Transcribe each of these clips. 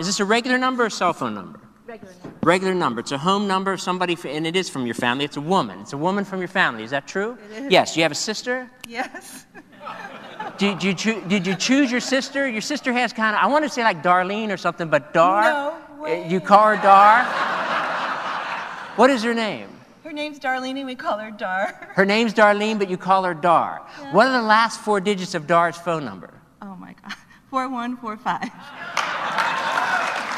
Is this a regular number or a cell phone number? Regular number. Regular number. It's a home number of somebody, and it is from your family. It's a woman. It's a woman from your family. Is that true? It is. Yes. You have a sister? Yes. Did you choose your sister? Your sister has kind of, I want to say like Darlene or something, but Dar? No way. You call her Dar? What is her name? Her name's Darlene and we call her Dar. Her name's Darlene, but you call her Dar. Yeah. What are the last 4 digits of Dar's phone number? Oh my God. 4145.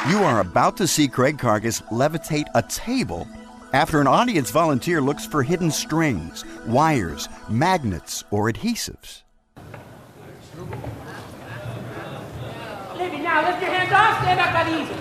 You are about to see Craig Karges levitate a table after an audience volunteer looks for hidden strings, wires, magnets, or adhesives. Now lift your hands off, stand up that easy.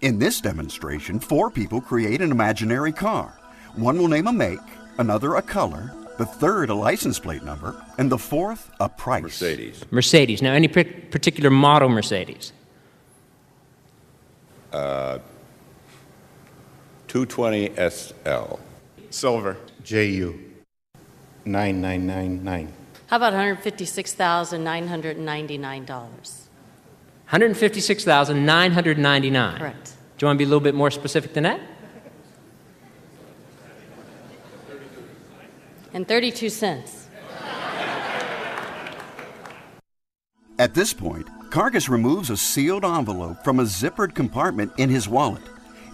In this demonstration, 4 people create an imaginary car. One will name a make, another a color, the third a license plate number, and the fourth a price. Mercedes. Mercedes. Now, any particular model Mercedes? 220 SL. Silver. JU 9999. How about $156,999? $156,999. Correct. Do you want to be a little bit more specific than that? And 32 cents. At this point, Karges removes a sealed envelope from a zippered compartment in his wallet.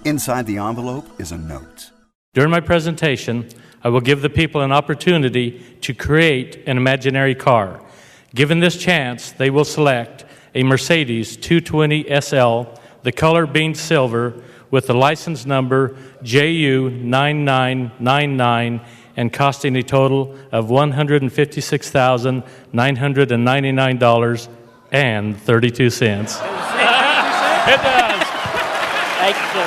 Inside the envelope is a note. During my presentation, I will give the people an opportunity to create an imaginary car. Given this chance, they will select a Mercedes 220 SL, the color being silver, with the license number JU9999 and costing a total of $156,999.32. It does. Thank you, sir.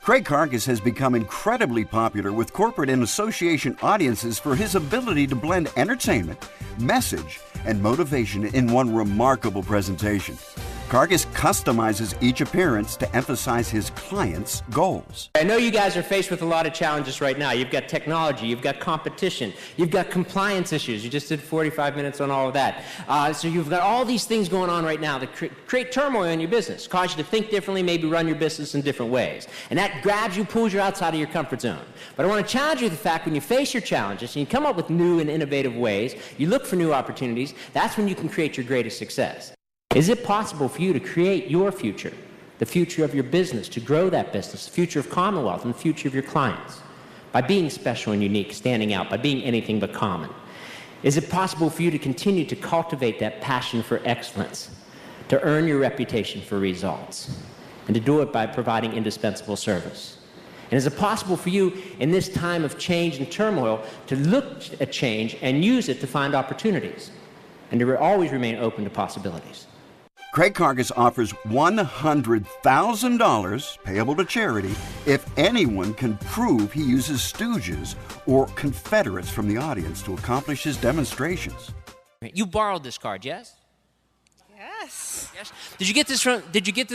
Craig Karges has become incredibly popular with corporate and association audiences for his ability to blend entertainment, message, and motivation in one remarkable presentation. Karges customizes each appearance to emphasize his clients' goals. I know you guys are faced with a lot of challenges right now. You've got technology, you've got competition, you've got compliance issues. You just did 45 minutes on all of that. So you've got all these things going on right now that create turmoil in your business, cause you to think differently, maybe run your business in different ways. And that grabs you, pulls you outside of your comfort zone. But I want to challenge you with the fact when you face your challenges and you come up with new and innovative ways, you look for new opportunities, that's when you can create your greatest success. Is it possible for you to create your future, the future of your business, to grow that business, the future of Commonwealth, and the future of your clients, by being special and unique, standing out, by being anything but common? Is it possible for you to continue to cultivate that passion for excellence, to earn your reputation for results, and to do it by providing indispensable service? And is it possible for you in this time of change and turmoil to look at change and use it to find opportunities, and to always remain open to possibilities? Craig Karges offers $100,000 payable to charity if anyone can prove he uses stooges or confederates from the audience to accomplish his demonstrations. You borrowed this card, yes? Yes. Yes. Did you get this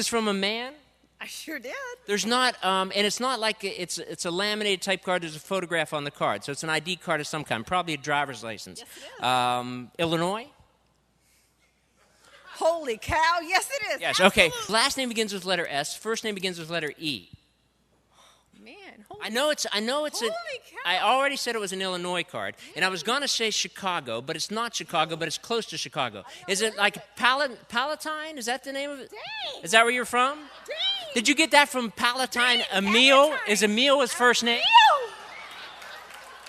from a man? I sure did. There's not, and it's not like it's a laminated type card. There's a photograph on the card, so it's an ID card of some kind, probably a driver's license. Yes, it is. Illinois? Holy cow, yes it is. Yes, Absolutely. okay. Last name begins with letter S. First name begins with letter E. Man, holy I know it's Holy cow. I already said it was an Illinois card, and I was going to say Chicago, but it's not Chicago, but it's close to Chicago. Is it like Palatine? Is that the name of it? Dang. Is that where you're from? Dang. Did you get that from Palatine? Dang, Emil? Palatine. Is Emil his first name? Emil.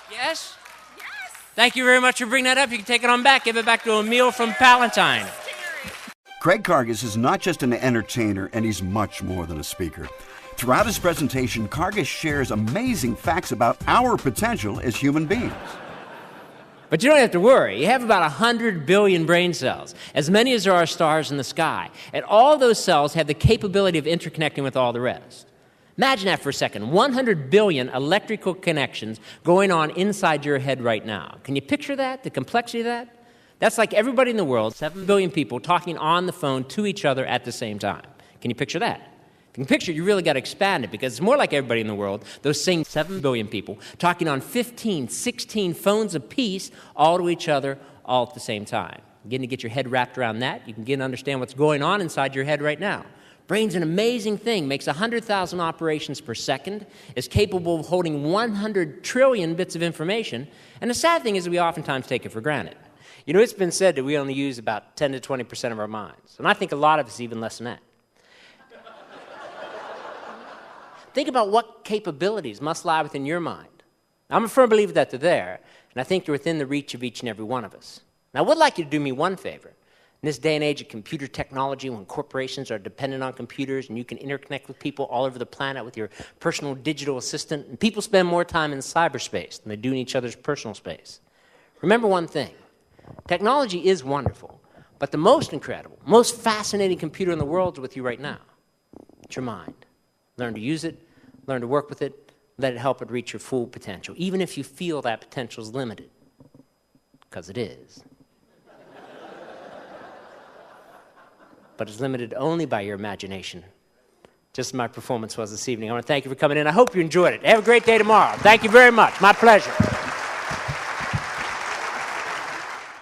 Yes? Yes. Thank you very much for bringing that up. You can take it on back. Give it back to Emil from Palatine. Craig Karges is not just an entertainer, and he's much more than a speaker. Throughout his presentation, Karges shares amazing facts about our potential as human beings. But you don't have to worry. You have about 100 billion brain cells, as many as there are stars in the sky. And all those cells have the capability of interconnecting with all the rest. Imagine that for a second. 100 billion electrical connections going on inside your head right now. Can you picture that, the complexity of that? That's like everybody in the world, 7 billion people, talking on the phone to each other at the same time. Can you picture that? If you can picture it, you really got to expand it, because it's more like everybody in the world, those same 7 billion people, talking on 15, 16 phones apiece, all to each other, all at the same time. Getting to get your head wrapped around that, you can get to understand what's going on inside your head right now. Brain's an amazing thing, makes 100,000 operations per second, is capable of holding 100 trillion bits of information, and the sad thing is that we oftentimes take it for granted. You know, it's been said that we only use about 10 to 20% of our minds, and I think a lot of us even less than that. Think about what capabilities must lie within your mind. I'm a firm believer that they're there, and I think they're within the reach of each and every one of us. Now, I would like you to do me one favor. In this day and age of computer technology, when corporations are dependent on computers and you can interconnect with people all over the planet with your personal digital assistant, and people spend more time in cyberspace than they do in each other's personal space. Remember one thing. Technology is wonderful, but the most incredible, most fascinating computer in the world is with you right now. It's your mind. Learn to use it, learn to work with it, let it help it reach your full potential, even if you feel that potential is limited, because it is. But it's limited only by your imagination, just as my performance was this evening. I want to thank you for coming in. I hope you enjoyed it. Have a great day tomorrow. Thank you very much. My pleasure.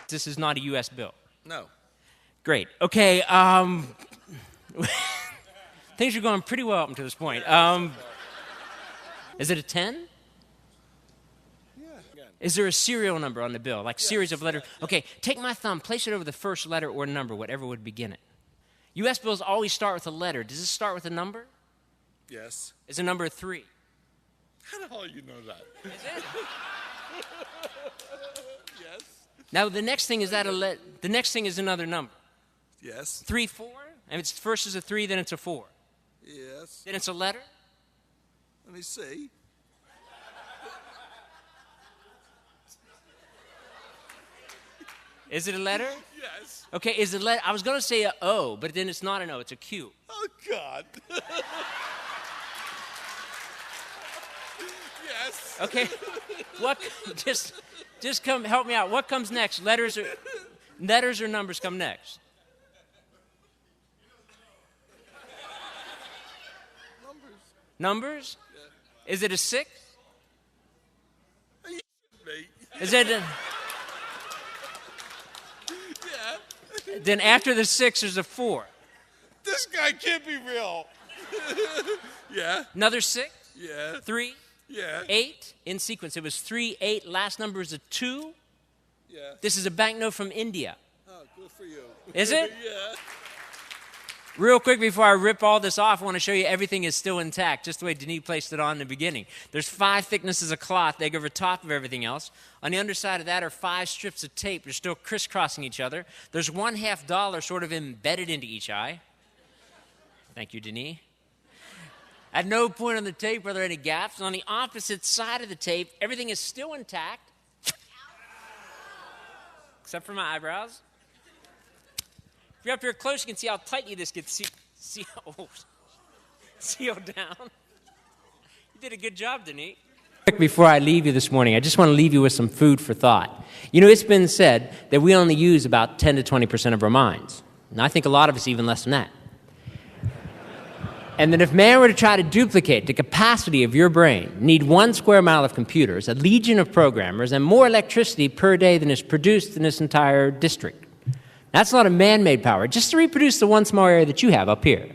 This is not a U.S. bill. No. Great. Okay. Things are going pretty well up until this point. Is it a 10? Yeah. Is there a serial number on the bill, like series of letters? Okay, take my thumb, place it over the first letter or number, whatever would begin it. U.S. bills always start with a letter. Does this start with a number? Yes. Is a number 3? How the hell do you know that? Is it? Yes. Now the next thing is the next thing is another number. Yes. 3, 4. And it's first is a 3, then it's a 4. Yes. Then it's a letter. Let me see. Is it a letter? Yes. Okay, is it I was going to say a O, but then it's not an O, it's a Q. Oh, God. Yes. Okay. What just come help me out. What comes next? Letters or numbers come next? Numbers? Yeah. Is it a 6? Is it a... Yeah. Then after the 6, there's a 4. This guy can't be real. Yeah. Another 6? Yeah. 3? Yeah. 8? In sequence. It was 3, 8. Last number is a 2. Yeah. This is a banknote from India. Oh, good for you. Is it? Yeah. Real quick before I rip all this off, I want to show you everything is still intact, just the way Denis placed it on in the beginning. There's 5 thicknesses of cloth. They go over top of everything else. On the underside of that are 5 strips of tape. They're still crisscrossing each other. There's $1/2 sort of embedded into each eye. Thank you, Denis. At no point on the tape are there any gaps. On the opposite side of the tape, everything is still intact, except for my eyebrows. If you're up here close, you can see how tightly this gets sealed down. You did a good job, Denis. Before I leave you this morning, I just want to leave you with some food for thought. You know, it's been said that we only use about 10 to 20% of our minds. And I think a lot of us even less than that. And that if man were to try to duplicate the capacity of your brain, need 1 square mile of computers, a legion of programmers, and more electricity per day than is produced in this entire district. That's not a man-made power, just to reproduce the one small area that you have up here.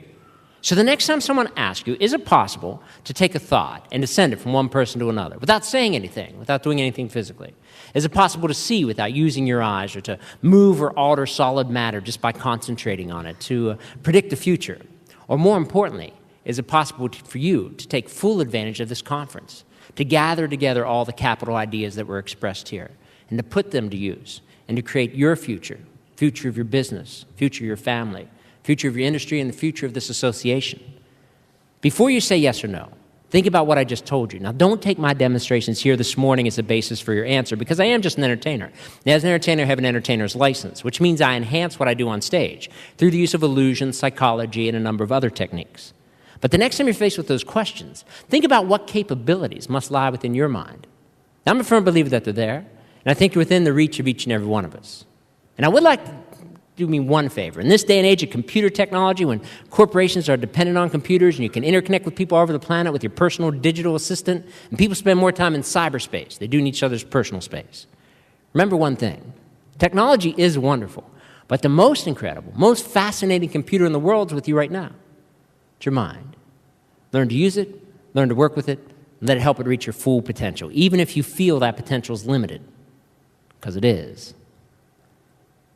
So the next time someone asks you, is it possible to take a thought and to send it from one person to another without saying anything, without doing anything physically? Is it possible to see without using your eyes, or to move or alter solid matter just by concentrating on it, to predict the future? Or more importantly, is it possible for you to take full advantage of this conference, to gather together all the capital ideas that were expressed here, and to put them to use, and to create your future of your business, future of your family, future of your industry, and the future of this association? Before you say yes or no, think about what I just told you. Now, don't take my demonstrations here this morning as a basis for your answer, because I am just an entertainer. And as an entertainer, I have an entertainer's license, which means I enhance what I do on stage through the use of illusion, psychology, and a number of other techniques. But the next time you're faced with those questions, think about what capabilities must lie within your mind. Now, I'm a firm believer that they're there, and I think they're within the reach of each and every one of us. And I would like to do me one favor. In this day and age of computer technology, when corporations are dependent on computers and you can interconnect with people all over the planet with your personal digital assistant, and people spend more time in cyberspace, they do in each other's personal space. Remember one thing. Technology is wonderful, but the most incredible, most fascinating computer in the world is with you right now. It's your mind. Learn to use it, learn to work with it, and let it help it reach your full potential, even if you feel that potential is limited, because it is.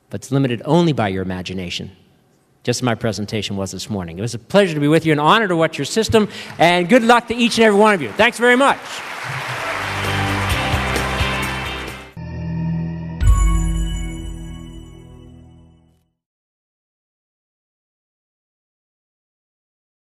But it's limited only by your imagination, just as my presentation was this morning. It was a pleasure to be with you, an honor to watch your system, and good luck to each and every one of you. Thanks very much.